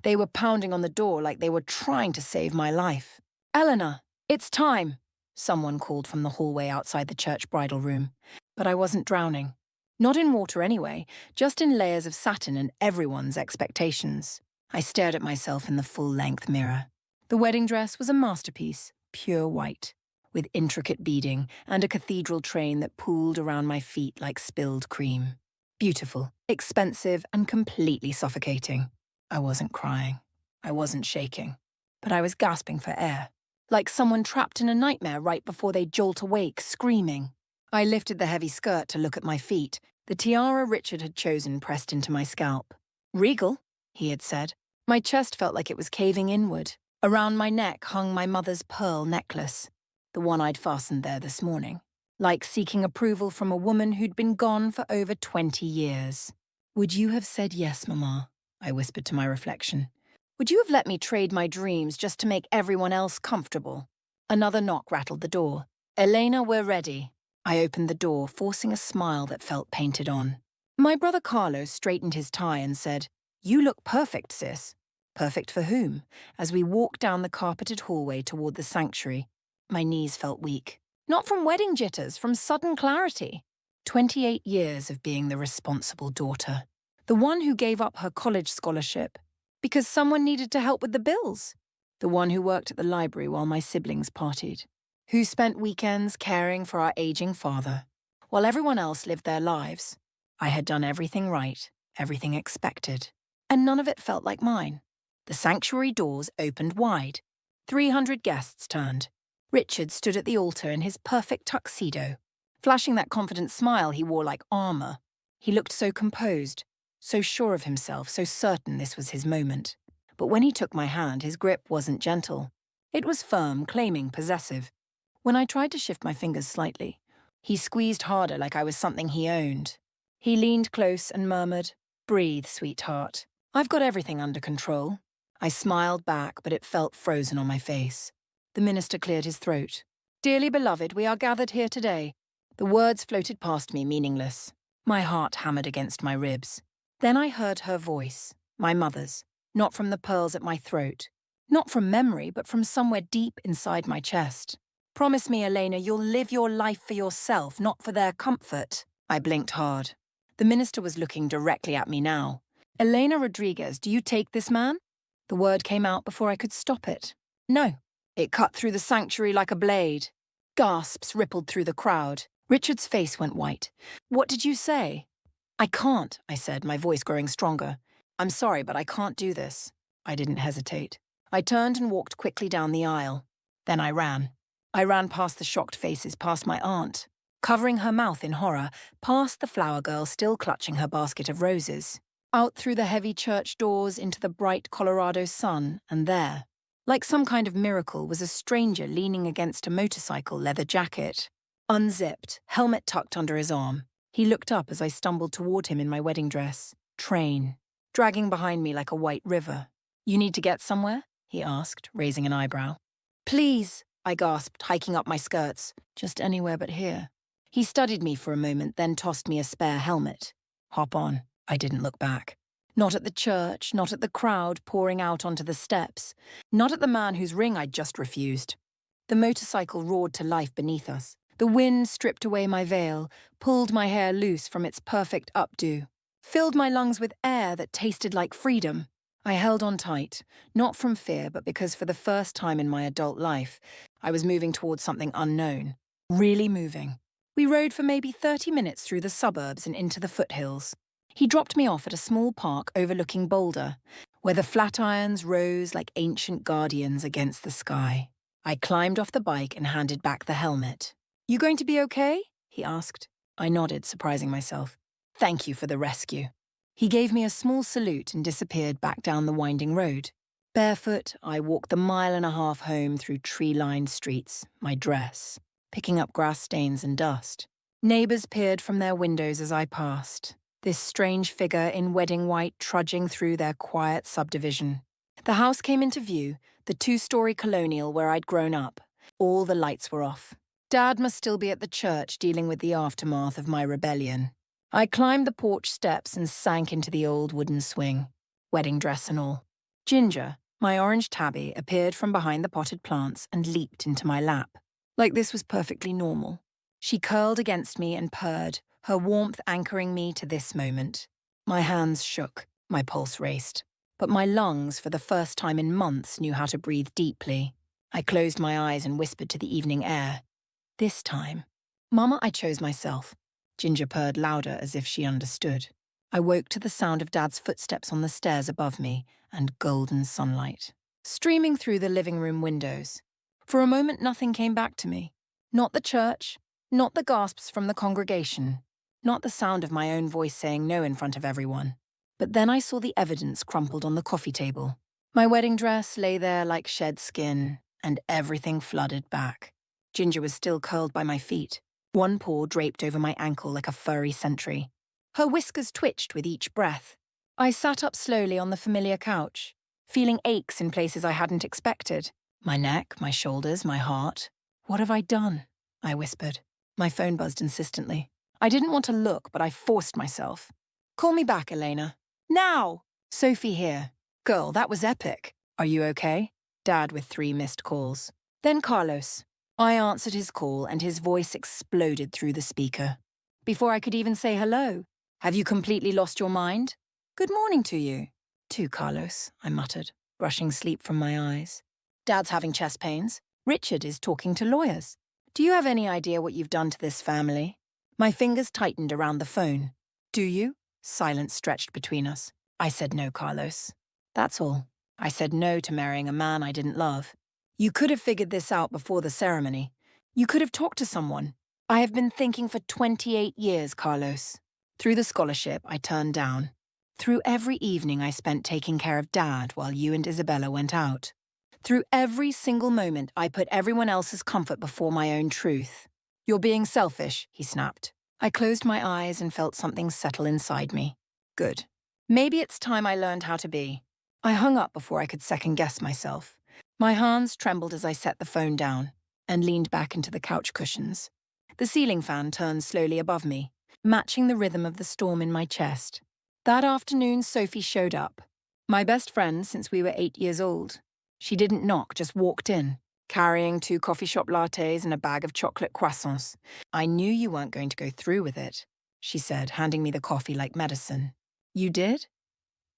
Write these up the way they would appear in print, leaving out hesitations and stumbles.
They were pounding on the door like they were trying to save my life. "Eleanor, it's time," someone called from the hallway outside the church bridal room. But I wasn't drowning. Not in water anyway, just in layers of satin and everyone's expectations. I stared at myself in the full-length mirror. The wedding dress was a masterpiece, pure white, with intricate beading and a cathedral train that pooled around my feet like spilled cream. Beautiful, expensive, and completely suffocating. I wasn't crying. I wasn't shaking. But I was gasping for air, like someone trapped in a nightmare right before they jolt awake, screaming. I lifted the heavy skirt to look at my feet, the tiara Richard had chosen pressed into my scalp. "Regal," he had said. My chest felt like it was caving inward. Around my neck hung my mother's pearl necklace, the one I'd fastened there this morning, like seeking approval from a woman who'd been gone for over 20 years. "Would you have said yes, Mama?" I whispered to my reflection. "Would you have let me trade my dreams just to make everyone else comfortable?" Another knock rattled the door. "Elena, we're ready." I opened the door, forcing a smile that felt painted on. My brother Carlos straightened his tie and said, "You look perfect, sis." Perfect for whom? As we walked down the carpeted hallway toward the sanctuary, my knees felt weak. Not from wedding jitters, from sudden clarity. 28 years of being the responsible daughter. The one who gave up her college scholarship because someone needed to help with the bills. The one who worked at the library while my siblings partied. Who spent weekends caring for our aging father, while everyone else lived their lives. I had done everything right, everything expected, and none of it felt like mine. The sanctuary doors opened wide. 300 guests turned. Richard stood at the altar in his perfect tuxedo, flashing that confident smile he wore like armor. He looked so composed, so sure of himself, so certain this was his moment. But when he took my hand, his grip wasn't gentle. It was firm, claiming possessive. When I tried to shift my fingers slightly, he squeezed harder like I was something he owned. He leaned close and murmured, "Breathe, sweetheart. I've got everything under control." I smiled back, but it felt frozen on my face. The minister cleared his throat. "Dearly beloved, we are gathered here today." The words floated past me, meaningless. My heart hammered against my ribs. Then I heard her voice, my mother's, not from the pearls at my throat. Not from memory, but from somewhere deep inside my chest. "Promise me, Elena, you'll live your life for yourself, not for their comfort." I blinked hard. The minister was looking directly at me now. "Elena Rodriguez, do you take this man?" The word came out before I could stop it. "No." It cut through the sanctuary like a blade. Gasps rippled through the crowd. Richard's face went white. "What did you say?" "I can't," I said, my voice growing stronger. "I'm sorry, but I can't do this." I didn't hesitate. I turned and walked quickly down the aisle. Then I ran. I ran past the shocked faces, past my aunt, covering her mouth in horror, past the flower girl still clutching her basket of roses, out through the heavy church doors into the bright Colorado sun, and there, like some kind of miracle, was a stranger leaning against a motorcycle leather jacket. Unzipped, helmet tucked under his arm. He looked up as I stumbled toward him in my wedding dress. Train, dragging behind me like a white river. "You need to get somewhere?" he asked, raising an eyebrow. "Please," I gasped, hiking up my skirts. "Just anywhere but here." He studied me for a moment, then tossed me a spare helmet. "Hop on." I didn't look back. Not at the church, not at the crowd pouring out onto the steps, not at the man whose ring I'd just refused. The motorcycle roared to life beneath us. The wind stripped away my veil, pulled my hair loose from its perfect updo, filled my lungs with air that tasted like freedom. I held on tight, not from fear, but because for the first time in my adult life, I was moving towards something unknown. Really moving. We rode for maybe 30 minutes through the suburbs and into the foothills. He dropped me off at a small park overlooking Boulder, where the flatirons rose like ancient guardians against the sky. I climbed off the bike and handed back the helmet. "You going to be okay?" he asked. I nodded, surprising myself. "Thank you for the rescue." He gave me a small salute and disappeared back down the winding road. Barefoot, I walked the mile and a half home through tree-lined streets, my dress, picking up grass stains and dust. Neighbors peered from their windows as I passed, this strange figure in wedding white trudging through their quiet subdivision. The house came into view, the 2-story colonial where I'd grown up. All the lights were off. Dad must still be at the church dealing with the aftermath of my rebellion. I climbed the porch steps and sank into the old wooden swing, wedding dress and all. Ginger, my orange tabby, appeared from behind the potted plants and leaped into my lap. Like this was perfectly normal. She curled against me and purred, her warmth anchoring me to this moment. My hands shook, my pulse raced. But my lungs, for the first time in months, knew how to breathe deeply. I closed my eyes and whispered to the evening air. This time, Mama, I chose myself. Ginger purred louder as if she understood. I woke to the sound of Dad's footsteps on the stairs above me and golden sunlight streaming through the living room windows. For a moment, nothing came back to me. Not the church, not the gasps from the congregation, not the sound of my own voice saying no in front of everyone. But then I saw the evidence crumpled on the coffee table. My wedding dress lay there like shed skin, and everything flooded back. Ginger was still curled by my feet, one paw draped over my ankle like a furry sentry. Her whiskers twitched with each breath. I sat up slowly on the familiar couch, feeling aches in places I hadn't expected. My neck, my shoulders, my heart. What have I done? I whispered. My phone buzzed insistently. I didn't want to look, but I forced myself. Call me back, Elena. Now! Sophie here. Girl, that was epic. Are you okay? Dad with 3 missed calls. Then Carlos. I answered his call and his voice exploded through the speaker. Before I could even say hello. Have you completely lost your mind? Good morning to you. To Carlos, I muttered, brushing sleep from my eyes. Dad's having chest pains. Richard is talking to lawyers. Do you have any idea what you've done to this family? My fingers tightened around the phone. Do you? Silence stretched between us. I said no, Carlos. That's all. I said no to marrying a man I didn't love. You could have figured this out before the ceremony. You could have talked to someone. I have been thinking for 28 years, Carlos. Through the scholarship I turned down. Through every evening I spent taking care of Dad while you and Isabella went out. Through every single moment I put everyone else's comfort before my own truth. You're being selfish, he snapped. I closed my eyes and felt something settle inside me. Good. Maybe it's time I learned how to be. I hung up before I could second-guess myself. My hands trembled as I set the phone down and leaned back into the couch cushions. The ceiling fan turned slowly above me, matching the rhythm of the storm in my chest. That afternoon, Sophie showed up. My best friend since we were 8 years old. She didn't knock, just walked in, carrying 2 coffee shop lattes and a bag of chocolate croissants. I knew you weren't going to go through with it, she said, handing me the coffee like medicine. You did?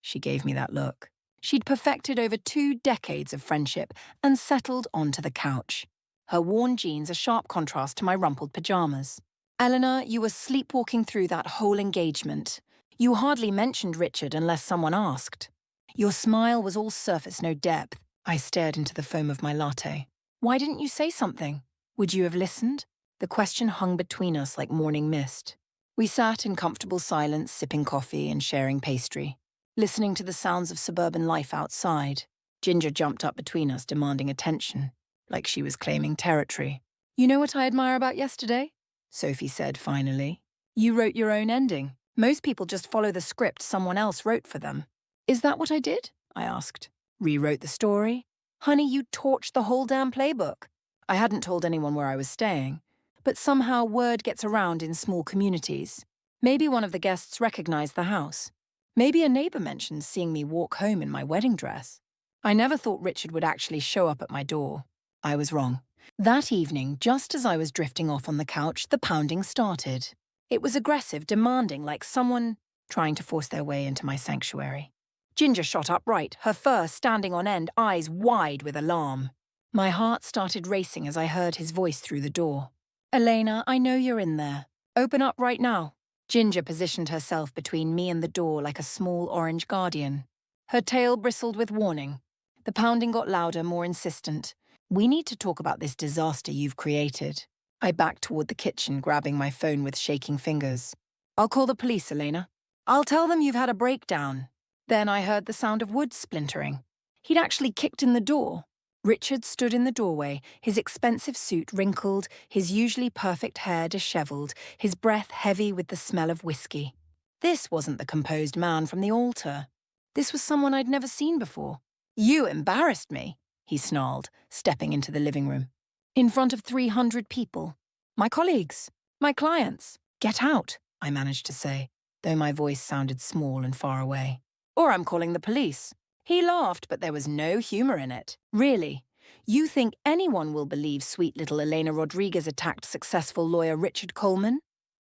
She gave me that look. She'd perfected over 2 decades of friendship and settled onto the couch. Her worn jeans a sharp contrast to my rumpled pajamas. Eleanor, you were sleepwalking through that whole engagement. You hardly mentioned Richard unless someone asked. Your smile was all surface, no depth. I stared into the foam of my latte. Why didn't you say something? Would you have listened? The question hung between us like morning mist. We sat in comfortable silence, sipping coffee and sharing pastry, listening to the sounds of suburban life outside. Ginger jumped up between us, demanding attention, like she was claiming territory. You know what I admire about yesterday? Sophie said finally. You wrote your own ending. Most people just follow the script someone else wrote for them. Is that what I did? I asked. Rewrote the story? Honey, you torched the whole damn playbook. I hadn't told anyone where I was staying, but somehow word gets around in small communities. Maybe one of the guests recognized the house. Maybe a neighbor mentioned seeing me walk home in my wedding dress. I never thought Richard would actually show up at my door. I was wrong. That evening, just as I was drifting off on the couch, the pounding started. It was aggressive, demanding, like someone trying to force their way into my sanctuary. Ginger shot upright, her fur standing on end, eyes wide with alarm. My heart started racing as I heard his voice through the door. Elena, I know you're in there. Open up right now. Ginger positioned herself between me and the door like a small orange guardian. Her tail bristled with warning. The pounding got louder, more insistent. We need to talk about this disaster you've created. I backed toward the kitchen, grabbing my phone with shaking fingers. I'll call the police, Elena. I'll tell them you've had a breakdown. Then I heard the sound of wood splintering. He'd actually kicked in the door. Richard stood in the doorway, his expensive suit wrinkled, his usually perfect hair disheveled, his breath heavy with the smell of whiskey. This wasn't the composed man from the altar. This was someone I'd never seen before. You embarrassed me, he snarled, stepping into the living room. In front of 300 people. My colleagues, my clients. Get out, I managed to say, though my voice sounded small and far away. Or I'm calling the police. He laughed, but there was no humor in it. Really? You think anyone will believe sweet little Elena Rodriguez attacked successful lawyer Richard Coleman?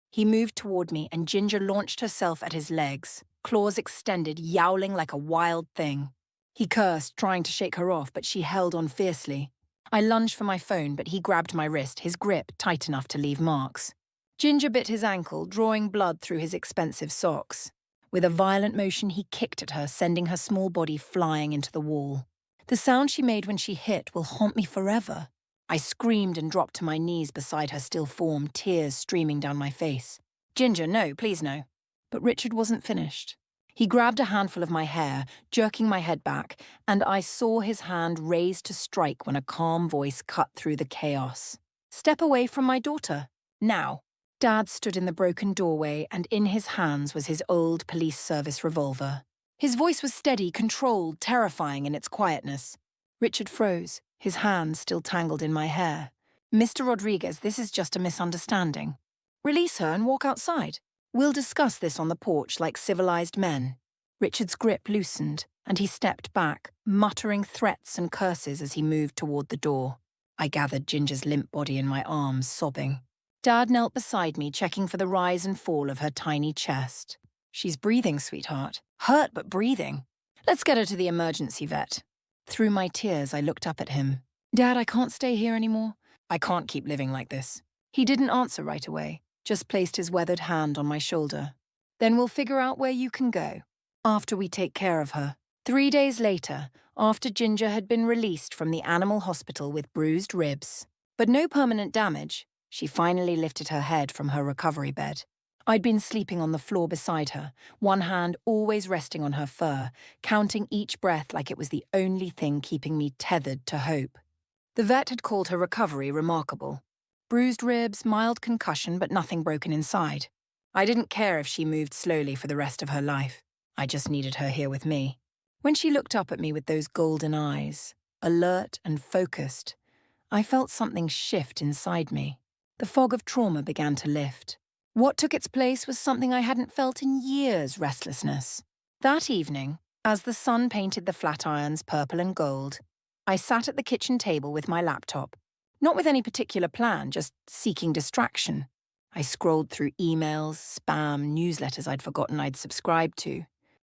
He moved toward me, and Ginger launched herself at his legs, claws extended, yowling like a wild thing. He cursed, trying to shake her off, but she held on fiercely. I lunged for my phone, but he grabbed my wrist, his grip tight enough to leave marks. Ginger bit his ankle, drawing blood through his expensive socks. With a violent motion, he kicked at her, sending her small body flying into the wall. The sound she made when she hit will haunt me forever. I screamed and dropped to my knees beside her still form, tears streaming down my face. Ginger, no, please no. But Richard wasn't finished. He grabbed a handful of my hair, jerking my head back, and I saw his hand raised to strike when a calm voice cut through the chaos. Step away from my daughter. Now. Dad stood in the broken doorway, and in his hands was his old police service revolver. His voice was steady, controlled, terrifying in its quietness. Richard froze, his hands still tangled in my hair. Mr. Rodriguez, this is just a misunderstanding. Release her and walk outside. We'll discuss this on the porch like civilized men. Richard's grip loosened, and he stepped back, muttering threats and curses as he moved toward the door. I gathered Ginger's limp body in my arms, sobbing. Dad knelt beside me, checking for the rise and fall of her tiny chest. She's breathing, sweetheart. Hurt, but breathing. Let's get her to the emergency vet. Through my tears, I looked up at him. Dad, I can't stay here anymore. I can't keep living like this. He didn't answer right away, just placed his weathered hand on my shoulder. Then we'll figure out where you can go, after we take care of her. 3 days later, after Ginger had been released from the animal hospital with bruised ribs, but no permanent damage, she finally lifted her head from her recovery bed. I'd been sleeping on the floor beside her, one hand always resting on her fur, counting each breath like it was the only thing keeping me tethered to hope. The vet had called her recovery remarkable. Bruised ribs, mild concussion, but nothing broken inside. I didn't care if she moved slowly for the rest of her life. I just needed her here with me. When she looked up at me with those golden eyes, alert and focused, I felt something shift inside me. The fog of trauma began to lift. What took its place was something I hadn't felt in years: restlessness. That evening, as the sun painted the flat irons purple and gold, I sat at the kitchen table with my laptop, not with any particular plan, just seeking distraction. I scrolled through emails, spam, newsletters I'd forgotten I'd subscribed to.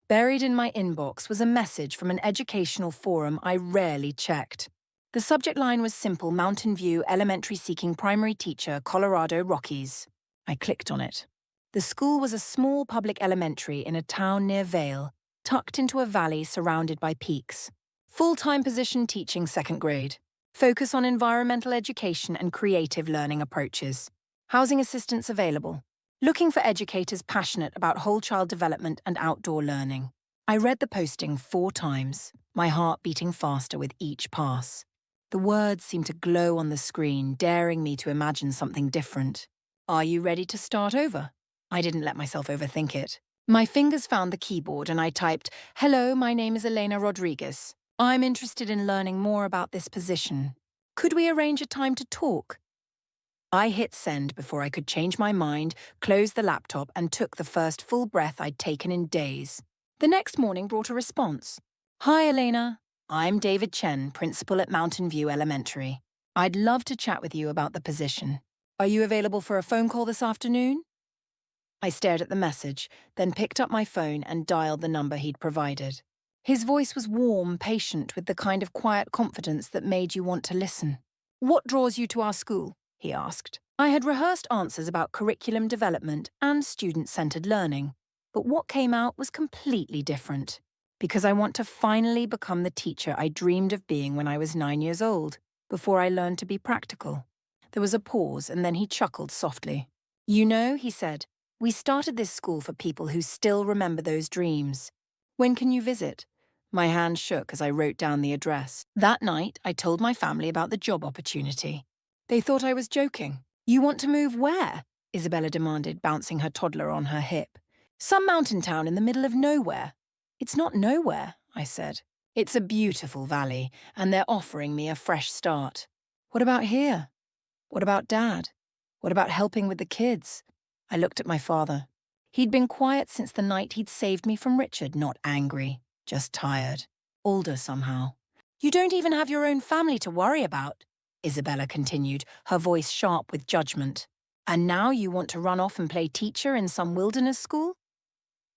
Buried in my inbox was a message from an educational forum I rarely checked. The subject line was simple: Mountain View Elementary seeking primary teacher, Colorado Rockies. I clicked on it. The school was a small public elementary in a town near Vail, tucked into a valley surrounded by peaks. Full-time position teaching 2nd grade. Focus on environmental education and creative learning approaches. Housing assistance available. Looking for educators passionate about whole child development and outdoor learning. I read the posting 4 times, my heart beating faster with each pass. The words seemed to glow on the screen, daring me to imagine something different. Are you ready to start over? I didn't let myself overthink it. My fingers found the keyboard and I typed, "Hello, my name is Elena Rodriguez. I'm interested in learning more about this position. Could we arrange a time to talk?" I hit send before I could change my mind, closed the laptop, and took the first full breath I'd taken in days. The next morning brought a response. "Hi, Elena. I'm David Chen, principal at Mountain View Elementary. I'd love to chat with you about the position. Are you available for a phone call this afternoon?" I stared at the message, then picked up my phone and dialed the number he'd provided. His voice was warm, patient, with the kind of quiet confidence that made you want to listen. "What draws you to our school?" he asked. I had rehearsed answers about curriculum development and student-centered learning, but what came out was completely different. Because I want to finally become the teacher I dreamed of being when I was 9 years old, before I learned to be practical. There was a pause, and then he chuckled softly. "You know," he said, "we started this school for people who still remember those dreams. When can you visit?" My hand shook as I wrote down the address. That night, I told my family about the job opportunity. They thought I was joking. "You want to move where?" Isabella demanded, bouncing her toddler on her hip. "Some mountain town in the middle of nowhere." "It's not nowhere," I said. "It's a beautiful valley, and they're offering me a fresh start." "What about here? What about Dad? What about helping with the kids?" I looked at my father. He'd been quiet since the night he'd saved me from Richard, not angry, just tired. older somehow. You don't even have your own family to worry about, Isabella continued, her voice sharp with judgment. And now you want to run off and play teacher in some wilderness school?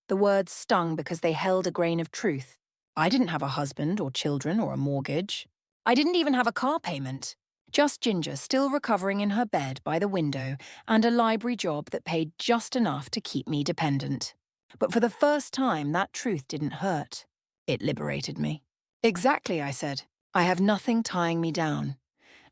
The words stung because they held a grain of truth. I didn't have a husband or children or a mortgage. I didn't even have a car payment. Just Ginger still recovering in her bed by the window and a library job that paid just enough to keep me dependent. But for the first time, that truth didn't hurt. It liberated me. Exactly, I said. I have nothing tying me down.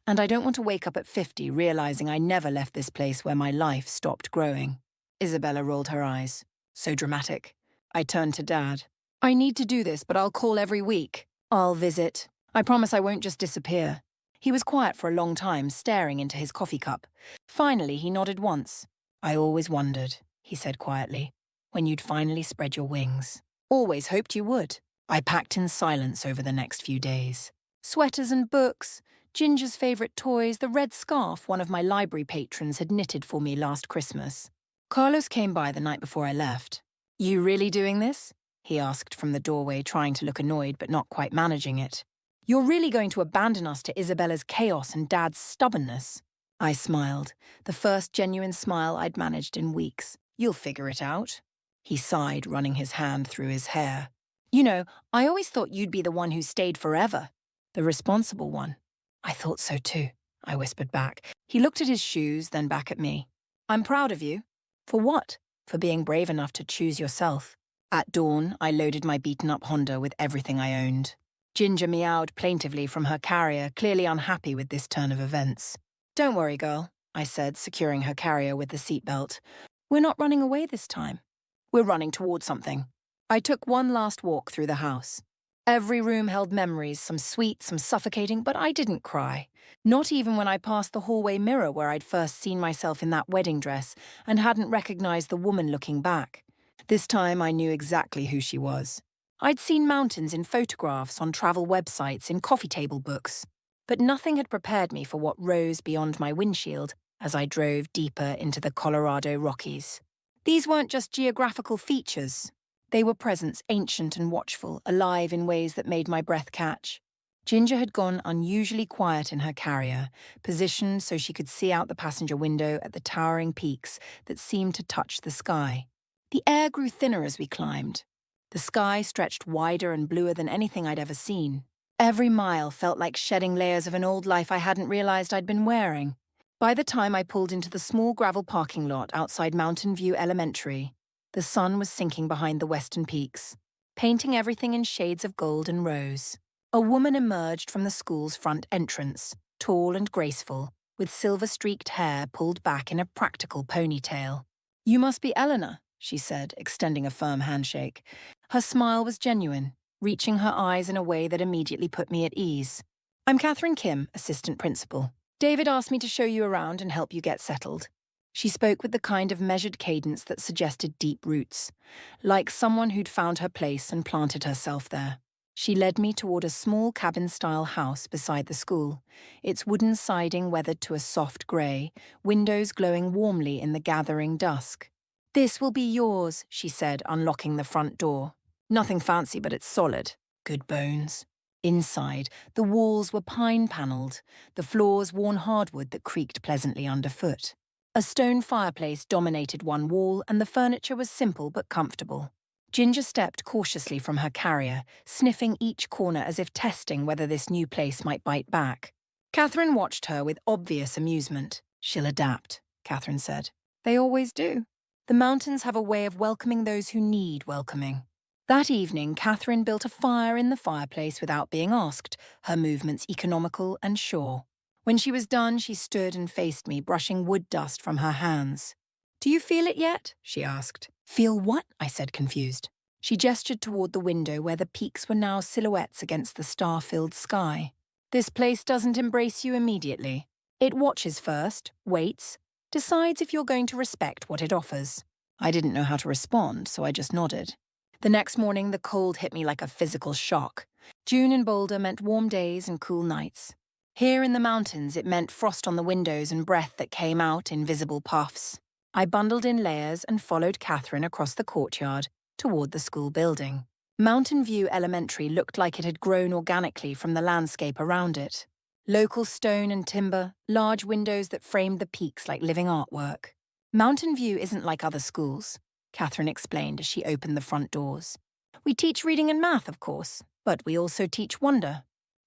And I don't want to wake up at 50 realizing I never left this place where my life stopped growing. Isabella rolled her eyes. So dramatic. I turned to Dad. I need to do this, but I'll call every week. I'll visit. I promise I won't just disappear. He was quiet for a long time, staring into his coffee cup. Finally, he nodded once. I always wondered, he said quietly, when you'd finally spread your wings. Always hoped you would. I packed in silence over the next few days. Sweaters and books, Ginger's favourite toys, the red scarf one of my library patrons had knitted for me last Christmas. Carlos came by the night before I left. You really doing this? He asked from the doorway, trying to look annoyed but not quite managing it. You're really going to abandon us to Isabella's chaos and Dad's stubbornness? I smiled, the first genuine smile I'd managed in weeks. You'll figure it out. He sighed, running his hand through his hair. You know, I always thought you'd be the one who stayed forever. The responsible one. I thought so too, I whispered back. He looked at his shoes, then back at me. I'm proud of you. For what? For being brave enough to choose yourself. At dawn, I loaded my beaten-up Honda with everything I owned. Ginger meowed plaintively from her carrier, clearly unhappy with this turn of events. Don't worry, girl, I said, securing her carrier with the seatbelt. We're not running away this time. We're running towards something. I took one last walk through the house. Every room held memories, some sweet, some suffocating, but I didn't cry. Not even when I passed the hallway mirror where I'd first seen myself in that wedding dress and hadn't recognized the woman looking back. This time I knew exactly who she was. I'd seen mountains in photographs, on travel websites, in coffee table books. But nothing had prepared me for what rose beyond my windshield as I drove deeper into the Colorado Rockies. These weren't just geographical features. They were presence ancient and watchful, alive in ways that made my breath catch. Ginger had gone unusually quiet in her carrier, positioned so she could see out the passenger window at the towering peaks that seemed to touch the sky. The air grew thinner as we climbed. The sky stretched wider and bluer than anything I'd ever seen. Every mile felt like shedding layers of an old life I hadn't realized I'd been wearing. By the time I pulled into the small gravel parking lot outside Mountain View Elementary, the sun was sinking behind the western peaks, painting everything in shades of gold and rose. A woman emerged from the school's front entrance, tall and graceful, with silver-streaked hair pulled back in a practical ponytail. You must be Eleanor, she said, extending a firm handshake. Her smile was genuine, reaching her eyes in a way that immediately put me at ease. I'm Catherine Kim, assistant principal. David asked me to show you around and help you get settled. She spoke with the kind of measured cadence that suggested deep roots, like someone who'd found her place and planted herself there. She led me toward a small cabin-style house beside the school, its wooden siding weathered to a soft grey, windows glowing warmly in the gathering dusk. This will be yours, she said, unlocking the front door. Nothing fancy, but it's solid. Good bones. Inside, the walls were pine-panelled, the floors worn hardwood that creaked pleasantly underfoot. A stone fireplace dominated one wall, and the furniture was simple but comfortable. Ginger stepped cautiously from her carrier, sniffing each corner as if testing whether this new place might bite back. Catherine watched her with obvious amusement. She'll adapt, Catherine said. They always do. The mountains have a way of welcoming those who need welcoming. That evening, Catherine built a fire in the fireplace without being asked, her movements economical and sure. When she was done, she stood and faced me, brushing wood dust from her hands. Do you feel it yet? She asked. Feel what? I said, confused. She gestured toward the window where the peaks were now silhouettes against the star-filled sky. This place doesn't embrace you immediately. It watches first, waits, decides if you're going to respect what it offers. I didn't know how to respond, so I just nodded. The next morning, the cold hit me like a physical shock. June in Boulder meant warm days and cool nights. Here in the mountains, it meant frost on the windows and breath that came out in visible puffs. I bundled in layers and followed Catherine across the courtyard toward the school building. Mountain View Elementary looked like it had grown organically from the landscape around it. Local stone and timber, large windows that framed the peaks like living artwork. Mountain View isn't like other schools, Catherine explained as she opened the front doors. We teach reading and math, of course, but we also teach wonder,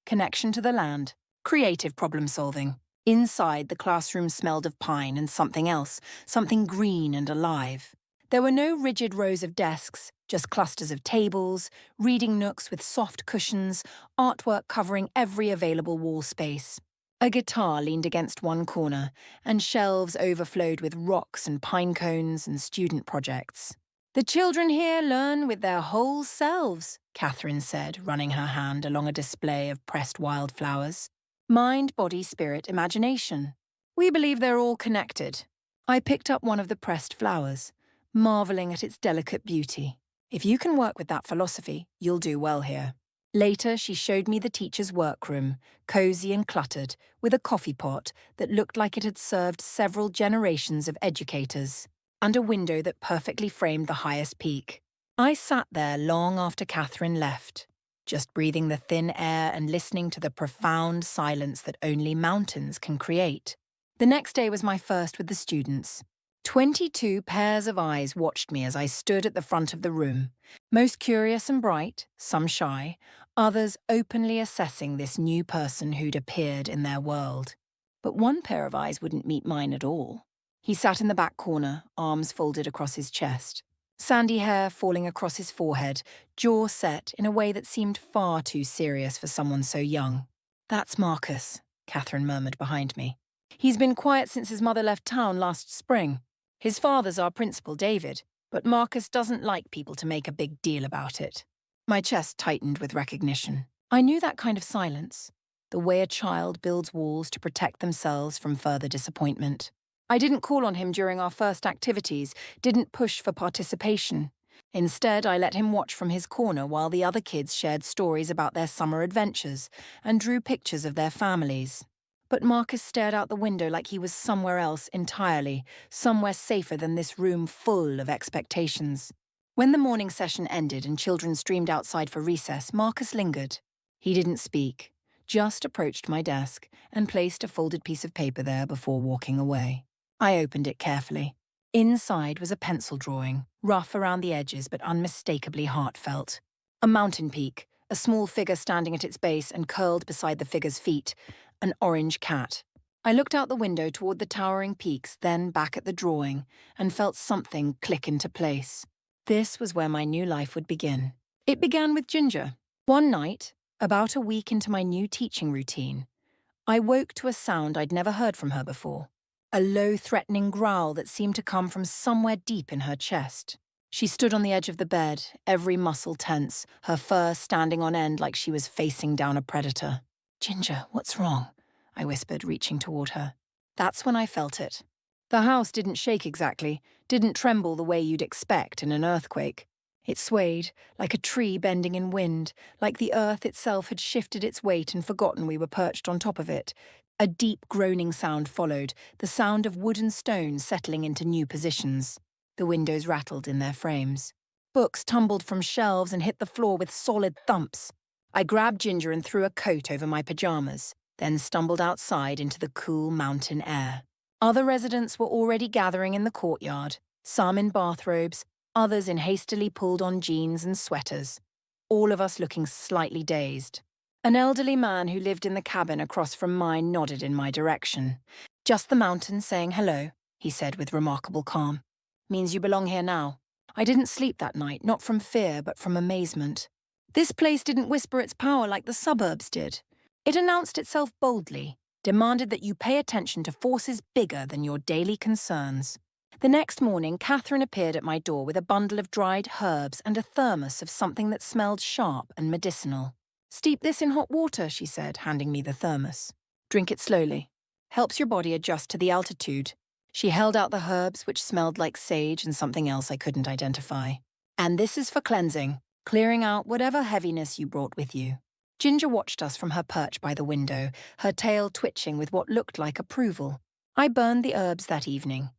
connection to the land, creative problem solving. Inside, the classroom smelled of pine and something else, something green and alive. There were no rigid rows of desks, just clusters of tables, reading nooks with soft cushions, artwork covering every available wall space. A guitar leaned against one corner, and shelves overflowed with rocks and pine cones and student projects. The children here learn with their whole selves, Catherine said, running her hand along a display of pressed wildflowers. Mind, body, spirit, imagination. We believe they're all connected. I picked up one of the pressed flowers, marveling at its delicate beauty. If you can work with that philosophy, you'll do well here. Later, she showed me the teacher's workroom, cozy and cluttered, with a coffee pot that looked like it had served several generations of educators, and a window that perfectly framed the highest peak. I sat there long after Catherine left, just breathing the thin air and listening to the profound silence that only mountains can create. The next day was my first with the students. 22 pairs of eyes watched me as I stood at the front of the room, most curious and bright, some shy, others openly assessing this new person who'd appeared in their world. But one pair of eyes wouldn't meet mine at all. He sat in the back corner, arms folded across his chest, sandy hair falling across his forehead, jaw set in a way that seemed far too serious for someone so young. "That's Marcus," Catherine murmured behind me. "He's been quiet since his mother left town last spring. His father's our principal, David, but Marcus doesn't like people to make a big deal about it." My chest tightened with recognition. I knew that kind of silence, the way a child builds walls to protect themselves from further disappointment. I didn't call on him during our first activities, didn't push for participation. Instead, I let him watch from his corner while the other kids shared stories about their summer adventures and drew pictures of their families. But Marcus stared out the window like he was somewhere else entirely, somewhere safer than this room full of expectations. When the morning session ended and children streamed outside for recess, Marcus lingered. He didn't speak, just approached my desk and placed a folded piece of paper there before walking away. I opened it carefully. Inside was a pencil drawing, rough around the edges but unmistakably heartfelt. A mountain peak, a small figure standing at its base and curled beside the figure's feet, an orange cat. I looked out the window toward the towering peaks, then back at the drawing, and felt something click into place. This was where my new life would begin. It began with Ginger. One night, about a week into my new teaching routine, I woke to a sound I'd never heard from her before. A low, threatening growl that seemed to come from somewhere deep in her chest. She stood on the edge of the bed, every muscle tense, her fur standing on end like she was facing down a predator. "Ginger, what's wrong?" I whispered, reaching toward her. That's when I felt it. The house didn't shake exactly, didn't tremble the way you'd expect in an earthquake. It swayed, like a tree bending in wind, like the earth itself had shifted its weight and forgotten we were perched on top of it. A deep groaning sound followed, the sound of wood and stone settling into new positions. The windows rattled in their frames. Books tumbled from shelves and hit the floor with solid thumps. I grabbed Ginger and threw a coat over my pajamas, then stumbled outside into the cool mountain air. Other residents were already gathering in the courtyard, some in bathrobes, others in hastily pulled-on jeans and sweaters, all of us looking slightly dazed. An elderly man who lived in the cabin across from mine nodded in my direction. "Just the mountain saying hello," he said with remarkable calm. "Means you belong here now." I didn't sleep that night, not from fear, but from amazement. This place didn't whisper its power like the suburbs did. It announced itself boldly, demanded that you pay attention to forces bigger than your daily concerns. The next morning, Catherine appeared at my door with a bundle of dried herbs and a thermos of something that smelled sharp and medicinal. "Steep this in hot water," she said, handing me the thermos. "Drink it slowly. Helps your body adjust to the altitude." She held out the herbs, which smelled like sage and something else I couldn't identify. "And this is for cleansing, clearing out whatever heaviness you brought with you." Ginger watched us from her perch by the window, her tail twitching with what looked like approval. I burned the herbs that evening.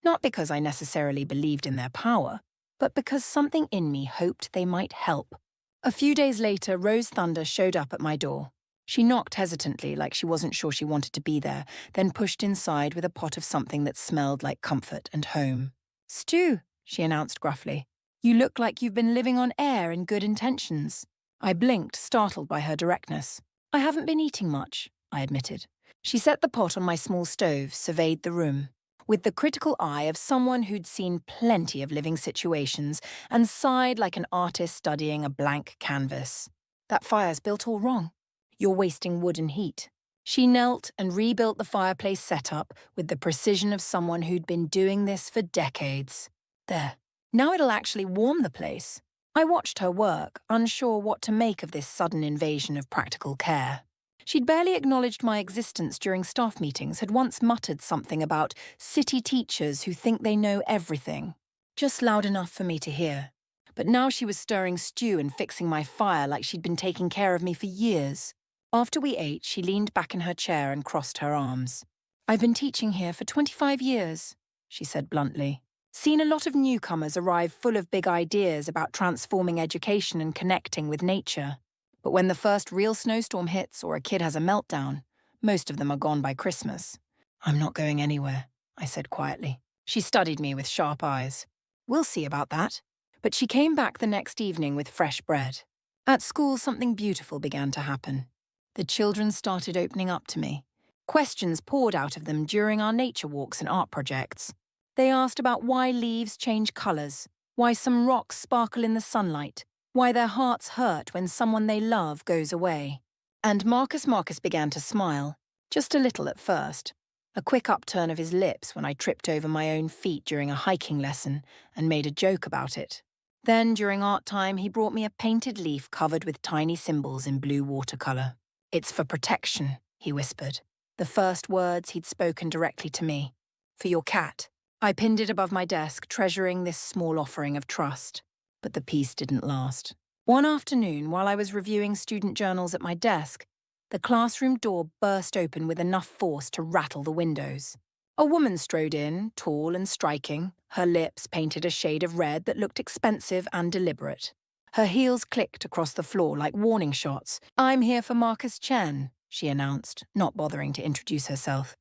Not because I necessarily believed in their power, but because something in me hoped they might help. A few days later, Rose Thunder showed up at my door. She knocked hesitantly, like she wasn't sure she wanted to be there, then pushed inside with a pot of something that smelled like comfort and home. "Stu," she announced gruffly. "You look like you've been living on air and good intentions." I blinked, startled by her directness. "I haven't been eating much," I admitted. She set the pot on my small stove, surveyed the room, with the critical eye of someone who'd seen plenty of living situations, and sighed like an artist studying a blank canvas. "That fire's built all wrong. You're wasting wood and heat." She knelt and rebuilt the fireplace setup with the precision of someone who'd been doing this for decades. "There. Now it'll actually warm the place." I watched her work, unsure what to make of this sudden invasion of practical care. She'd barely acknowledged my existence during staff meetings, had once muttered something about city teachers who think they know everything, just loud enough for me to hear. But now she was stirring stew and fixing my fire like she'd been taking care of me for years. After we ate, she leaned back in her chair and crossed her arms. "I've been teaching here for 25 years, she said bluntly. "Seen a lot of newcomers arrive full of big ideas about transforming education and connecting with nature. But when the first real snowstorm hits or a kid has a meltdown, most of them are gone by Christmas." "I'm not going anywhere," I said quietly. She studied me with sharp eyes. "We'll see about that." But she came back the next evening with fresh bread. At school, something beautiful began to happen. The children started opening up to me. Questions poured out of them during our nature walks and art projects. They asked about why leaves change colours, why some rocks sparkle in the sunlight, why their hearts hurt when someone they love goes away. And Marcus began to smile, just a little at first. A quick upturn of his lips when I tripped over my own feet during a hiking lesson and made a joke about it. Then, during art time, he brought me a painted leaf covered with tiny symbols in blue watercolour. "It's for protection," he whispered, the first words he'd spoken directly to me. "For your cat." I pinned it above my desk, treasuring this small offering of trust. But the peace didn't last. One afternoon, while I was reviewing student journals at my desk, the classroom door burst open with enough force to rattle the windows. A woman strode in, tall and striking, her lips painted a shade of red that looked expensive and deliberate. Her heels clicked across the floor like warning shots. "I'm here for Marcus Chen," she announced, not bothering to introduce herself.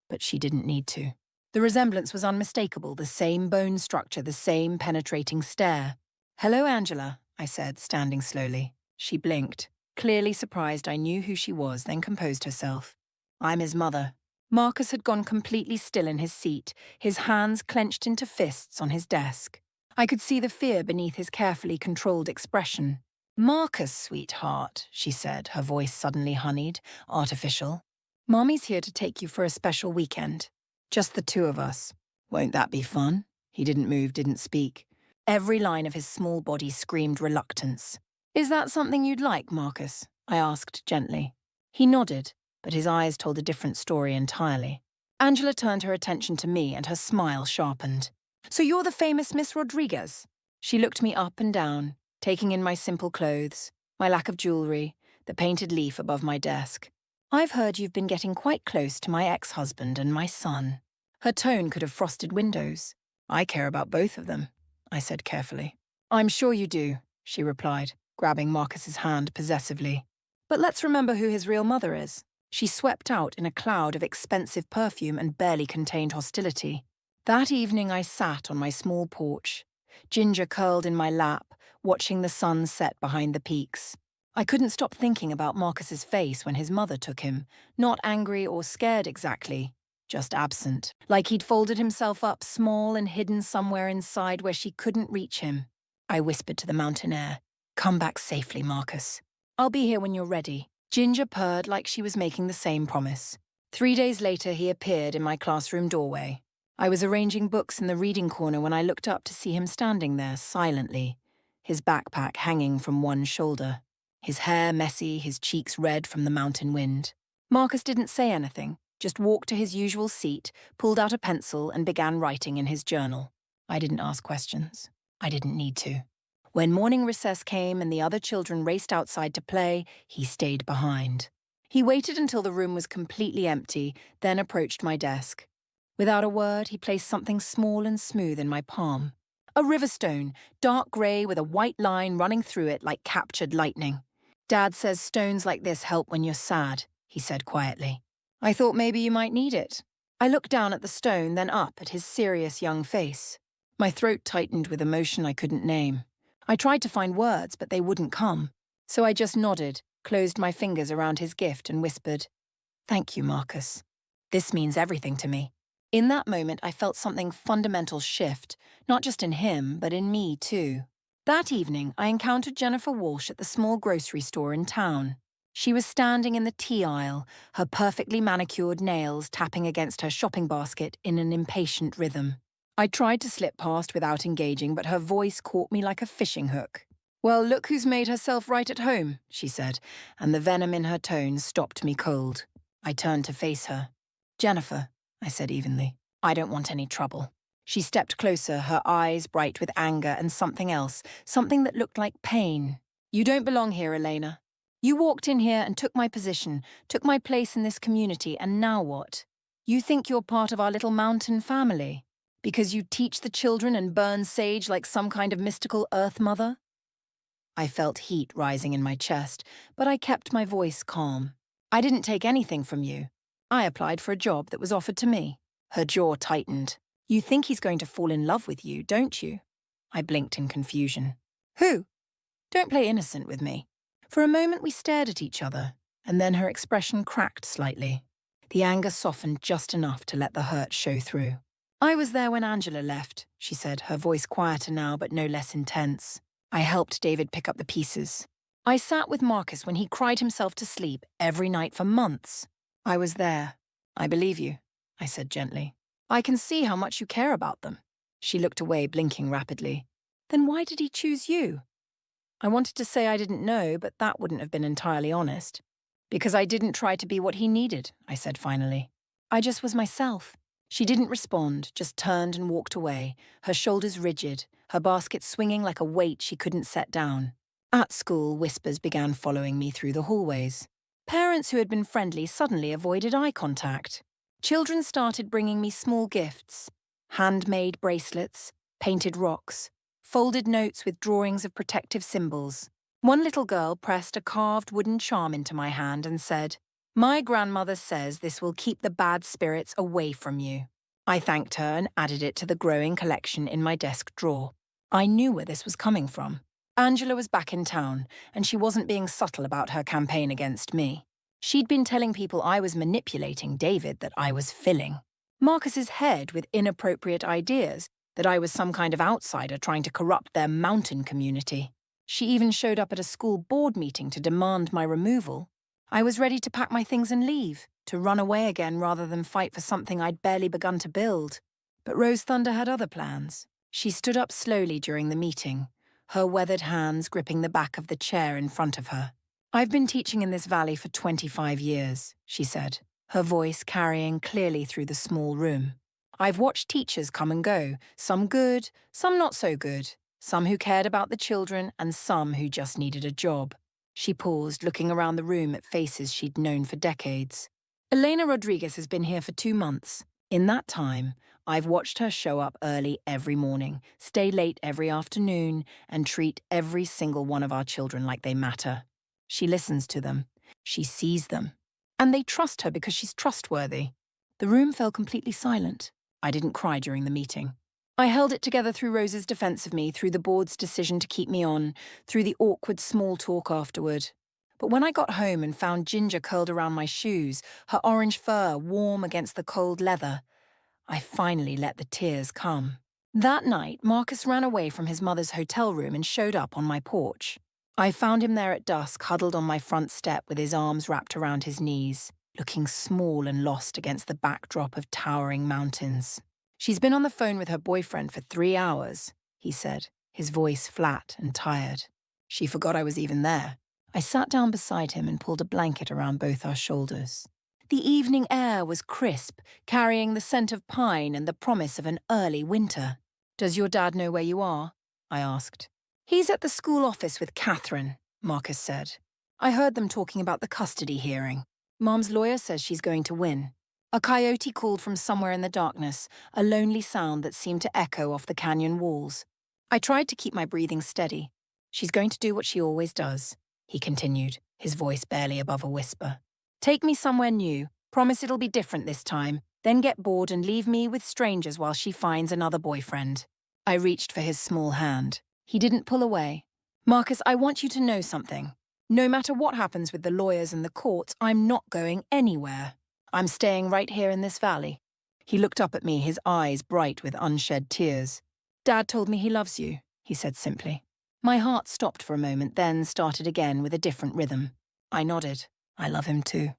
But she didn't need to. The resemblance was unmistakable, the same bone structure, the same penetrating stare. "Hello, Angela," I said, standing slowly. She blinked, clearly surprised I knew who she was, then composed herself. "I'm his mother." Marcus had gone completely still in his seat, his hands clenched into fists on his desk. I could see the fear beneath his carefully controlled expression. "Marcus, sweetheart," she said, her voice suddenly honeyed, artificial. "Mommy's here to take you for a special weekend. Just the two of us. Won't that be fun?" He didn't move, didn't speak. Every line of his small body screamed reluctance. "Is that something you'd like, Marcus?" I asked gently. He nodded, but his eyes told a different story entirely. Angela turned her attention to me and her smile sharpened. "So you're the famous Miss Rodriguez?" She looked me up and down, taking in my simple clothes, my lack of jewellery, the painted leaf above my desk. "I've heard you've been getting quite close to my ex-husband and my son." Her tone could have frosted windows. "I care about both of them," I said carefully. "I'm sure you do," she replied, grabbing Marcus's hand possessively. "But let's remember who his real mother is." She swept out in a cloud of expensive perfume and barely contained hostility. That evening I sat on my small porch, Ginger curled in my lap, watching the sun set behind the peaks. I couldn't stop thinking about Marcus's face when his mother took him, not angry or scared exactly, just absent, like he'd folded himself up small and hidden somewhere inside where she couldn't reach him. I whispered to the mountain air, "Come back safely, Marcus. I'll be here when you're ready." Ginger purred like she was making the same promise. 3 days later, he appeared in my classroom doorway. I was arranging books in the reading corner when I looked up to see him standing there silently, his backpack hanging from one shoulder, his hair messy, his cheeks red from the mountain wind. Marcus didn't say anything, just walked to his usual seat, pulled out a pencil and began writing in his journal. I didn't ask questions. I didn't need to. When morning recess came and the other children raced outside to play, he stayed behind. He waited until the room was completely empty, then approached my desk. Without a word, he placed something small and smooth in my palm. A river stone, dark grey with a white line running through it like captured lightning. Dad says stones like this help when you're sad, he said quietly. I thought maybe you might need it. I looked down at the stone, then up at his serious young face. My throat tightened with emotion I couldn't name. I tried to find words, but they wouldn't come. So I just nodded, closed my fingers around his gift and whispered, "Thank you, Marcus. This means everything to me." In that moment, I felt something fundamental shift, not just in him, but in me too. That evening, I encountered Jennifer Walsh at the small grocery store in town. She was standing in the tea aisle, her perfectly manicured nails tapping against her shopping basket in an impatient rhythm. I tried to slip past without engaging, but her voice caught me like a fishing hook. "Well, look who's made herself right at home," she said, and the venom in her tone stopped me cold. I turned to face her. "Jennifer," I said evenly, "I don't want any trouble." She stepped closer, her eyes bright with anger and something else, something that looked like pain. "You don't belong here, Elena. You walked in here and took my position, took my place in this community, and now what? You think you're part of our little mountain family? Because you teach the children and burn sage like some kind of mystical earth mother?" I felt heat rising in my chest, but I kept my voice calm. "I didn't take anything from you. I applied for a job that was offered to me." Her jaw tightened. "You think he's going to fall in love with you, don't you?" I blinked in confusion. "Who? Don't play innocent with me." For a moment we stared at each other, and then her expression cracked slightly. The anger softened just enough to let the hurt show through. "I was there when Angela left," she said, her voice quieter now but no less intense. "I helped David pick up the pieces. I sat with Marcus when he cried himself to sleep every night for months. I was there. I believe you," I said gently. "I can see how much you care about them." She looked away, blinking rapidly. "Then why did he choose you?" I wanted to say I didn't know, but that wouldn't have been entirely honest. "Because I didn't try to be what he needed," I said finally. "I just was myself." She didn't respond, just turned and walked away, her shoulders rigid, her basket swinging like a weight she couldn't set down. At school, whispers began following me through the hallways. Parents who had been friendly suddenly avoided eye contact. Children started bringing me small gifts: handmade bracelets, painted rocks, folded notes with drawings of protective symbols. One little girl pressed a carved wooden charm into my hand and said, "My grandmother says this will keep the bad spirits away from you." I thanked her and added it to the growing collection in my desk drawer. I knew where this was coming from. Angela was back in town, and she wasn't being subtle about her campaign against me. She'd been telling people I was manipulating David, that I was filling Marcus's head with inappropriate ideas, that I was some kind of outsider trying to corrupt their mountain community. She even showed up at a school board meeting to demand my removal. I was ready to pack my things and leave, to run away again rather than fight for something I'd barely begun to build. But Rose Thunder had other plans. She stood up slowly during the meeting, her weathered hands gripping the back of the chair in front of her. "I've been teaching in this valley for 25 years, she said, her voice carrying clearly through the small room. "I've watched teachers come and go, some good, some not so good, some who cared about the children and some who just needed a job." She paused, looking around the room at faces she'd known for decades. "Elena Rodriguez has been here for 2 months. In that time, I've watched her show up early every morning, stay late every afternoon, and treat every single one of our children like they matter. She listens to them. She sees them. And they trust her because she's trustworthy." The room fell completely silent. I didn't cry during the meeting. I held it together through Rose's defense of me, through the board's decision to keep me on, through the awkward small talk afterward. But when I got home and found Ginger curled around my shoes, her orange fur warm against the cold leather, I finally let the tears come. That night, Marcus ran away from his mother's hotel room and showed up on my porch. I found him there at dusk, huddled on my front step with his arms wrapped around his knees, looking small and lost against the backdrop of towering mountains. "She's been on the phone with her boyfriend for 3 hours, he said, his voice flat and tired. "She forgot I was even there." I sat down beside him and pulled a blanket around both our shoulders. The evening air was crisp, carrying the scent of pine and the promise of an early winter. "Does your dad know where you are?" I asked. "He's at the school office with Catherine," Marcus said. "I heard them talking about the custody hearing. Mom's lawyer says she's going to win." A coyote called from somewhere in the darkness, a lonely sound that seemed to echo off the canyon walls. I tried to keep my breathing steady. She's going to do what she always does, he continued, his voice barely above a whisper. Take me somewhere new, promise it'll be different this time, then get bored and leave me with strangers while she finds another boyfriend. I reached for his small hand. He didn't pull away. Marcus, I want you to know something. No matter what happens with the lawyers and the courts, I'm not going anywhere. I'm staying right here in this valley. He looked up at me, his eyes bright with unshed tears. Dad told me he loves you, he said simply. My heart stopped for a moment, then started again with a different rhythm. I nodded. I love him too.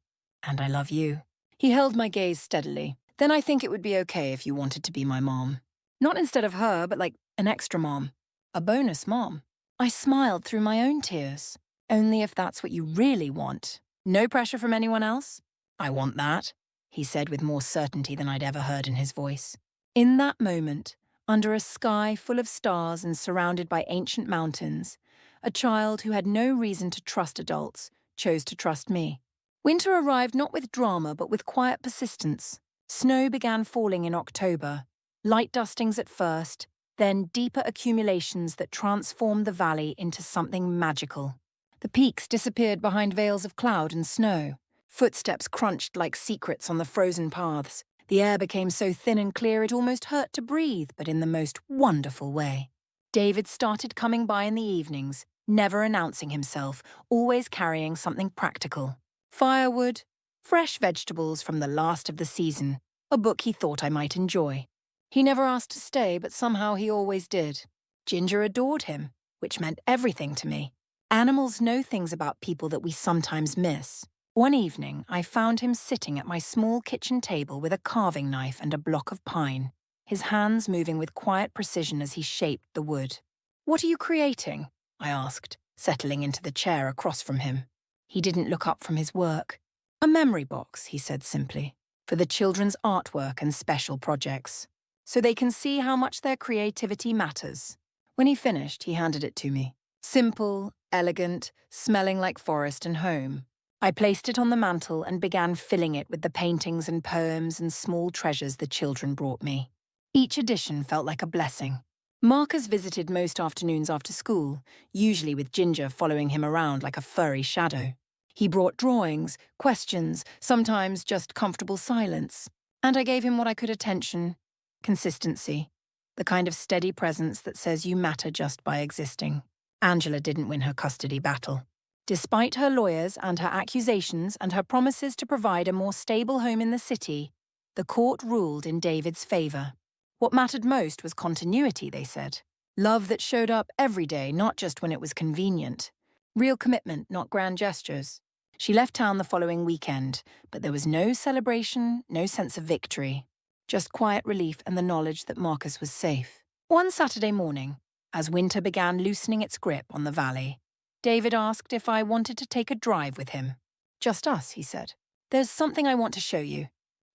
And I love you. He held my gaze steadily. Then I think it would be okay if you wanted to be my mom. Not instead of her, but like an extra mom. A bonus mom. I smiled through my own tears. Only if that's what you really want. No pressure from anyone else? I want that, he said with more certainty than I'd ever heard in his voice. In that moment, under a sky full of stars and surrounded by ancient mountains, a child who had no reason to trust adults chose to trust me. Winter arrived not with drama but with quiet persistence. Snow began falling in October, light dustings at first, then deeper accumulations that transformed the valley into something magical. The peaks disappeared behind veils of cloud and snow. Footsteps crunched like secrets on the frozen paths. The air became so thin and clear it almost hurt to breathe, but in the most wonderful way. David started coming by in the evenings, never announcing himself, always carrying something practical. Firewood, fresh vegetables from the last of the season, a book he thought I might enjoy. He never asked to stay, but somehow he always did. Ginger adored him, which meant everything to me. Animals know things about people that we sometimes miss. One evening, I found him sitting at my small kitchen table with a carving knife and a block of pine, his hands moving with quiet precision as he shaped the wood. "What are you creating?" I asked, settling into the chair across from him. He didn't look up from his work. "A memory box," he said simply, "for the children's artwork and special projects, so they can see how much their creativity matters." When he finished, he handed it to me. Simple, elegant, smelling like forest and home. I placed it on the mantel and began filling it with the paintings and poems and small treasures the children brought me. Each edition felt like a blessing. Marcus visited most afternoons after school, usually with Ginger following him around like a furry shadow. He brought drawings, questions, sometimes just comfortable silence. And I gave him what I could: attention, consistency, the kind of steady presence that says you matter just by existing. Angela didn't win her custody battle. Despite her lawyers and her accusations and her promises to provide a more stable home in the city, the court ruled in David's favor. What mattered most was continuity, they said. Love that showed up every day, not just when it was convenient. Real commitment, not grand gestures. She left town the following weekend, but there was no celebration, no sense of victory. Just quiet relief and the knowledge that Marcus was safe. One Saturday morning, as winter began loosening its grip on the valley, David asked if I wanted to take a drive with him. "Just us," he said. "There's something I want to show you."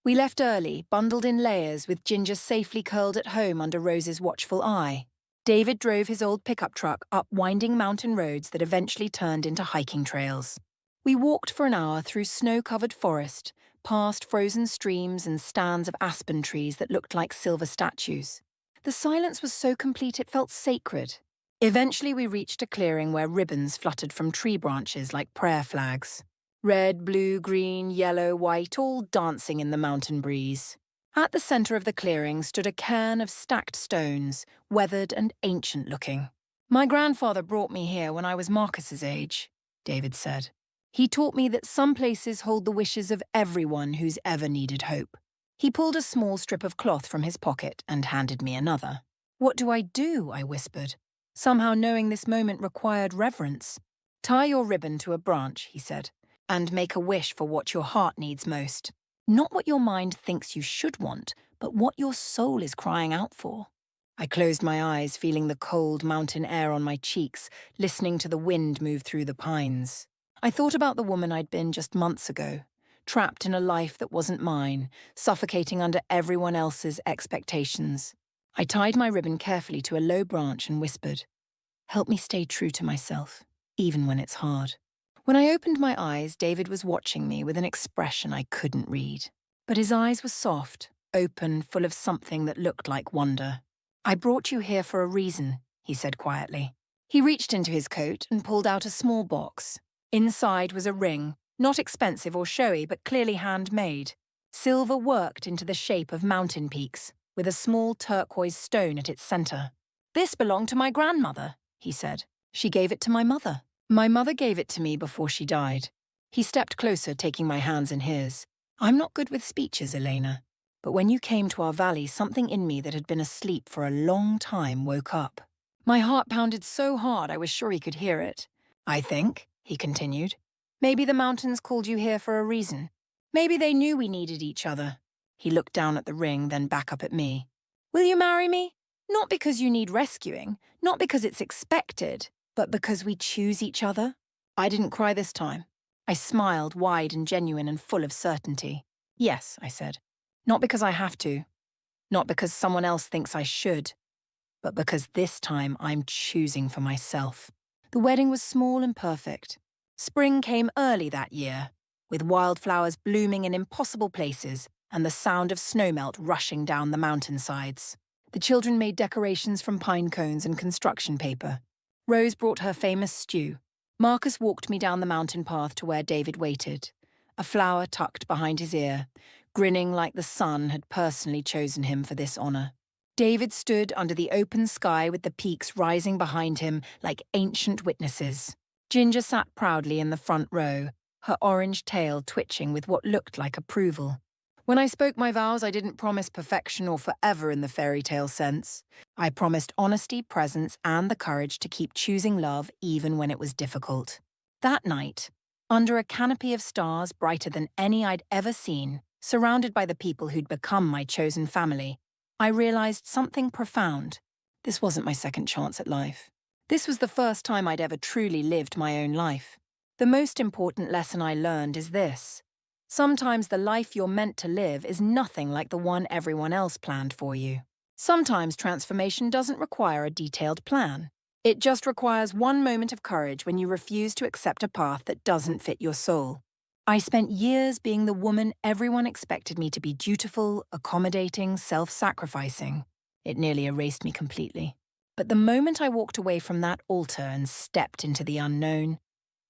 We left early, bundled in layers, with Ginger safely curled at home under Rose's watchful eye. David drove his old pickup truck up winding mountain roads that eventually turned into hiking trails. We walked for an hour through snow-covered forest, past frozen streams and stands of aspen trees that looked like silver statues. The silence was so complete it felt sacred. Eventually we reached a clearing where ribbons fluttered from tree branches like prayer flags. Red, blue, green, yellow, white, all dancing in the mountain breeze. At the center of the clearing stood a cairn of stacked stones, weathered and ancient-looking. "My grandfather brought me here when I was Marcus's age," David said. "He taught me that some places hold the wishes of everyone who's ever needed hope." He pulled a small strip of cloth from his pocket and handed me another. "What do?" I whispered, somehow knowing this moment required reverence. "Tie your ribbon to a branch," he said, "and make a wish for what your heart needs most. Not what your mind thinks you should want, but what your soul is crying out for." I closed my eyes, feeling the cold mountain air on my cheeks, listening to the wind move through the pines. I thought about the woman I'd been just months ago, trapped in a life that wasn't mine, suffocating under everyone else's expectations. I tied my ribbon carefully to a low branch and whispered, "Help me stay true to myself, even when it's hard." When I opened my eyes, David was watching me with an expression I couldn't read. But his eyes were soft, open, full of something that looked like wonder. "I brought you here for a reason," he said quietly. He reached into his coat and pulled out a small box. Inside was a ring, not expensive or showy, but clearly handmade. Silver worked into the shape of mountain peaks, with a small turquoise stone at its center. "This belonged to my grandmother," he said. "She gave it to my mother. My mother gave it to me before she died." He stepped closer, taking my hands in his. "I'm not good with speeches, Elena, but when you came to our valley, something in me that had been asleep for a long time woke up." My heart pounded so hard I was sure he could hear it. "I think," he continued, "maybe the mountains called you here for a reason. Maybe they knew we needed each other." He looked down at the ring, then back up at me. "Will you marry me? Not because you need rescuing, not because it's expected, but because we choose each other." I didn't cry this time. I smiled, wide and genuine and full of certainty. "Yes," I said. "Not because I have to, not because someone else thinks I should, but because this time I'm choosing for myself." The wedding was small and perfect. Spring came early that year, with wildflowers blooming in impossible places and the sound of snowmelt rushing down the mountainsides. The children made decorations from pine cones and construction paper. Rose brought her famous stew. Marcus walked me down the mountain path to where David waited, a flower tucked behind his ear, grinning like the sun had personally chosen him for this honor. David stood under the open sky with the peaks rising behind him like ancient witnesses. Ginger sat proudly in the front row, her orange tail twitching with what looked like approval. When I spoke my vows, I didn't promise perfection or forever in the fairy tale sense. I promised honesty, presence, and the courage to keep choosing love even when it was difficult. That night, under a canopy of stars brighter than any I'd ever seen, surrounded by the people who'd become my chosen family, I realized something profound. This wasn't my second chance at life. This was the first time I'd ever truly lived my own life. The most important lesson I learned is this. Sometimes the life you're meant to live is nothing like the one everyone else planned for you. Sometimes transformation doesn't require a detailed plan. It just requires one moment of courage when you refuse to accept a path that doesn't fit your soul. I spent years being the woman everyone expected me to be: dutiful, accommodating, self-sacrificing. It nearly erased me completely. But the moment I walked away from that altar and stepped into the unknown,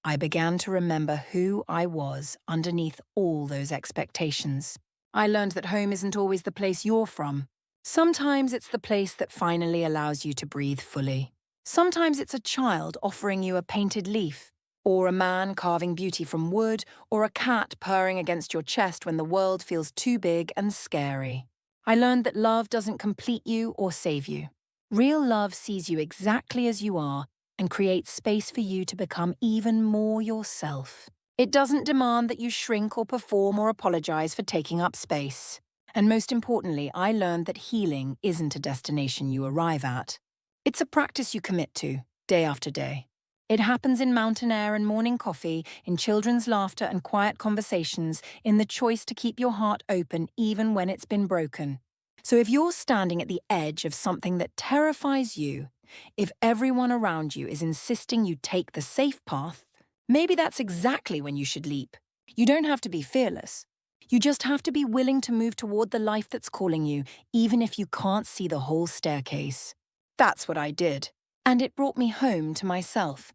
I began to remember who I was underneath all those expectations. I learned that home isn't always the place you're from. Sometimes it's the place that finally allows you to breathe fully. Sometimes it's a child offering you a painted leaf, or a man carving beauty from wood, or a cat purring against your chest when the world feels too big and scary. I learned that love doesn't complete you or save you. Real love sees you exactly as you are and creates space for you to become even more yourself. It doesn't demand that you shrink or perform or apologize for taking up space. And most importantly, I learned that healing isn't a destination you arrive at. It's a practice you commit to, day after day. It happens in mountain air and morning coffee, in children's laughter and quiet conversations, in the choice to keep your heart open even when it's been broken. So if you're standing at the edge of something that terrifies you, if everyone around you is insisting you take the safe path, maybe that's exactly when you should leap. You don't have to be fearless. You just have to be willing to move toward the life that's calling you, even if you can't see the whole staircase. That's what I did. And it brought me home to myself.